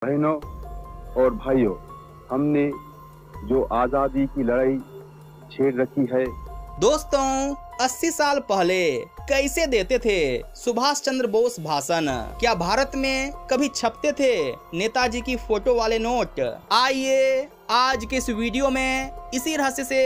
बहनों और भाइयों, हमने जो आजादी की लड़ाई छेड़ रखी है। दोस्तों 80 साल पहले कैसे देते थे सुभाष चंद्र बोस भाषण? क्या भारत में कभी छपते थे नेताजी की फोटो वाले नोट? आइए आज के इस वीडियो में इसी रहस्य से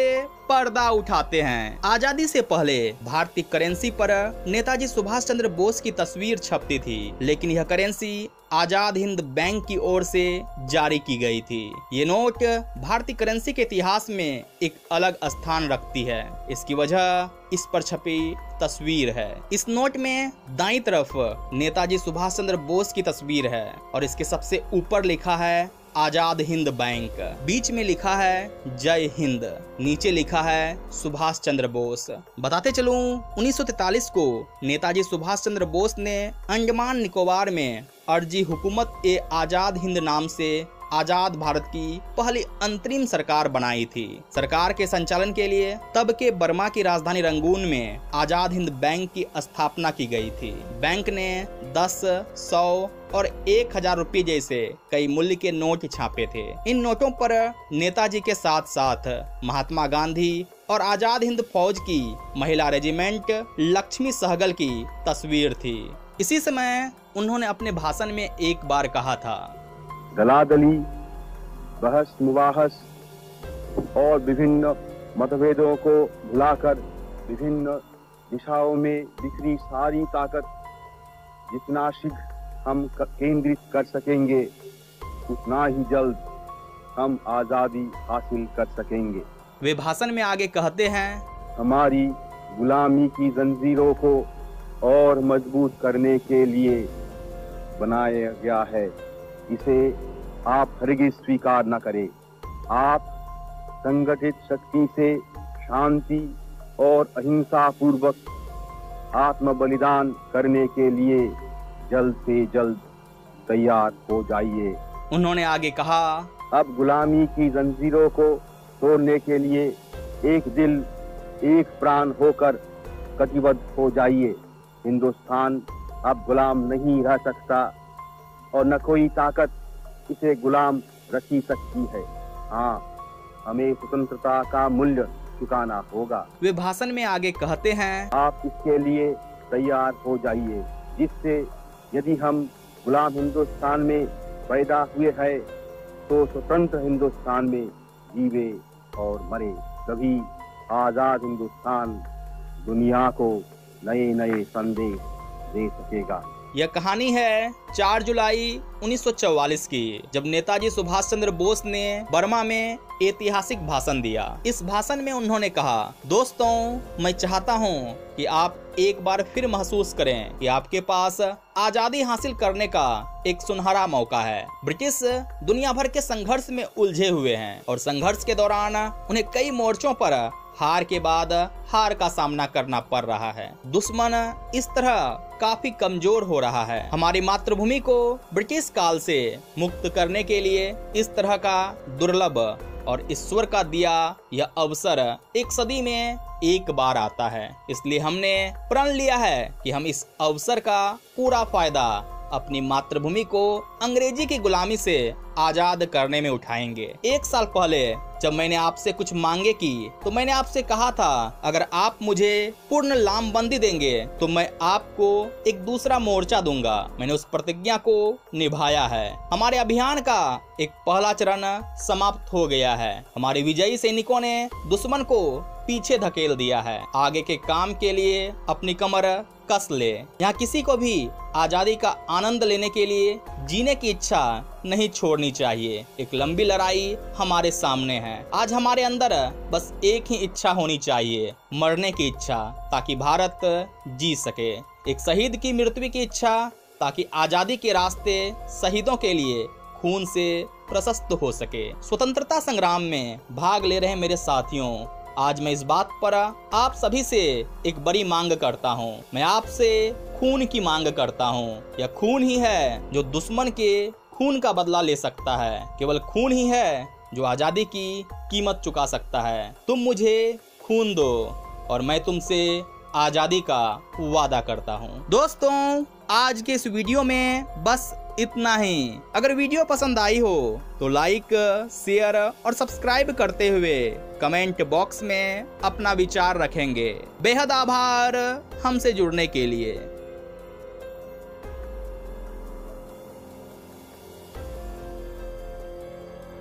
पर्दा उठाते हैं। आजादी से पहले भारतीय करेंसी पर नेताजी सुभाष चंद्र बोस की तस्वीर छपती थी, लेकिन यह करेंसी आजाद हिंद बैंक की ओर से जारी की गई थी। ये नोट भारतीय करेंसी के इतिहास में एक अलग स्थान रखती है। इसकी वजह इस पर छपी तस्वीर है। इस नोट में दाईं तरफ नेताजी सुभाष चंद्र बोस की तस्वीर है और इसके सबसे ऊपर लिखा है आजाद हिंद बैंक, बीच में लिखा है जय हिंद, नीचे लिखा है सुभाष चंद्र बोस। बताते चलूं 1943 को नेताजी सुभाष चंद्र बोस ने अंडमान निकोबार में अर्जी हुकूमत ए आजाद हिंद नाम से आजाद भारत की पहली अंतरिम सरकार बनाई थी। सरकार के संचालन के लिए तब के बर्मा की राजधानी रंगून में आजाद हिंद बैंक की स्थापना की गई थी। बैंक ने 10, 100 और 1000 रुपये जैसे कई मूल्य के नोट छापे थे। इन नोटों पर नेताजी के साथ साथ महात्मा गांधी और आजाद हिंद फौज की महिला रेजिमेंट लक्ष्मी सहगल की तस्वीर थी। इसी समय उन्होंने अपने भाषण में एक बार कहा था, दलादली, बहस मुबाहस और विभिन्न मतभेदों को भुलाकर विभिन्न दिशाओं में बिखरी सारी ताकत जितना शीघ्र हम केंद्रित कर सकेंगे, उतना ही जल्द हम आजादी हासिल कर सकेंगे। वे भाषण में आगे कहते हैं, हमारी गुलामी की जंजीरों को और मजबूत करने के लिए बनाया गया है। इसे आप हरगिज़ स्वीकार न करें। आप संगठित शक्ति से शांति और अहिंसा पूर्वक आत्म बलिदान करने के लिए जल्द से जल्द तैयार हो जाइए। उन्होंने आगे कहा, अब गुलामी की जंजीरों को तोड़ने के लिए एक दिल एक प्राण होकर कटिबद्ध हो जाइए। हिंदुस्तान अब गुलाम नहीं रह सकता और न कोई ताकत इसे गुलाम रखी सकती है। हाँ, हमें स्वतंत्रता का मूल्य चुकाना होगा। वे भाषण में आगे कहते हैं, आप इसके लिए तैयार हो जाइए, जिससे यदि हम गुलाम हिंदुस्तान में पैदा हुए हैं तो स्वतंत्र हिंदुस्तान में जीवे और मरे, तभी आजाद हिंदुस्तान दुनिया को नए नए संदेश दे सकेगा। यह कहानी है 4 जुलाई 1944 की, जब नेताजी सुभाष चंद्र बोस ने बर्मा में ऐतिहासिक भाषण दिया। इस भाषण में उन्होंने कहा, दोस्तों मैं चाहता हूं कि आप एक बार फिर महसूस करें कि आपके पास आजादी हासिल करने का एक सुनहरा मौका है। ब्रिटिश दुनिया भर के संघर्ष में उलझे हुए हैं और संघर्ष के दौरान उन्हें कई मोर्चों पर हार के बाद हार का सामना करना पड़ रहा है। दुश्मन इस तरह काफी कमजोर हो रहा है। हमारी मातृभूमि को ब्रिटिश काल से मुक्त करने के लिए इस तरह का दुर्लभ और ईश्वर का दिया यह अवसर एक सदी में एक बार आता है। इसलिए हमने प्रण लिया है कि हम इस अवसर का पूरा फायदा अपनी मातृभूमि को अंग्रेजी की गुलामी से आजाद करने में उठाएंगे। 1 साल पहले जब मैंने आपसे कुछ मांगे की तो मैंने आपसे कहा था, अगर आप मुझे पूर्ण लामबंदी देंगे तो मैं आपको एक दूसरा मोर्चा दूंगा। मैंने उस प्रतिज्ञा को निभाया है। हमारे अभियान का एक पहला चरण समाप्त हो गया है। हमारे विजयी सैनिकों ने दुश्मन को पीछे धकेल दिया है। आगे के काम के लिए अपनी कमर कस ले। यहाँ किसी को भी आजादी का आनंद लेने के लिए जीने की इच्छा नहीं छोड़नी चाहिए। एक लंबी लड़ाई हमारे सामने है। आज हमारे अंदर बस एक ही इच्छा होनी चाहिए, मरने की इच्छा, ताकि भारत जी सके। एक शहीद की मृत्यु की इच्छा, ताकि आजादी के रास्ते शहीदों के लिए खून से प्रशस्त हो सके। स्वतंत्रता संग्राम में भाग ले रहे मेरे साथियों, आज मैं इस बात पर आप सभी से एक बड़ी मांग करता हूँ। मैं आपसे खून की मांग करता हूँ। यह खून ही है जो दुश्मन के खून का बदला ले सकता है। केवल खून ही है जो आजादी की कीमत चुका सकता है। तुम मुझे खून दो और मैं तुमसे आजादी का वादा करता हूँ। दोस्तों आज के इस वीडियो में बस इतना ही। अगर वीडियो पसंद आई हो तो लाइक, शेयर और सब्सक्राइब करते हुए कमेंट बॉक्स में अपना विचार रखेंगे। बेहद आभार हमसे जुड़ने के लिए।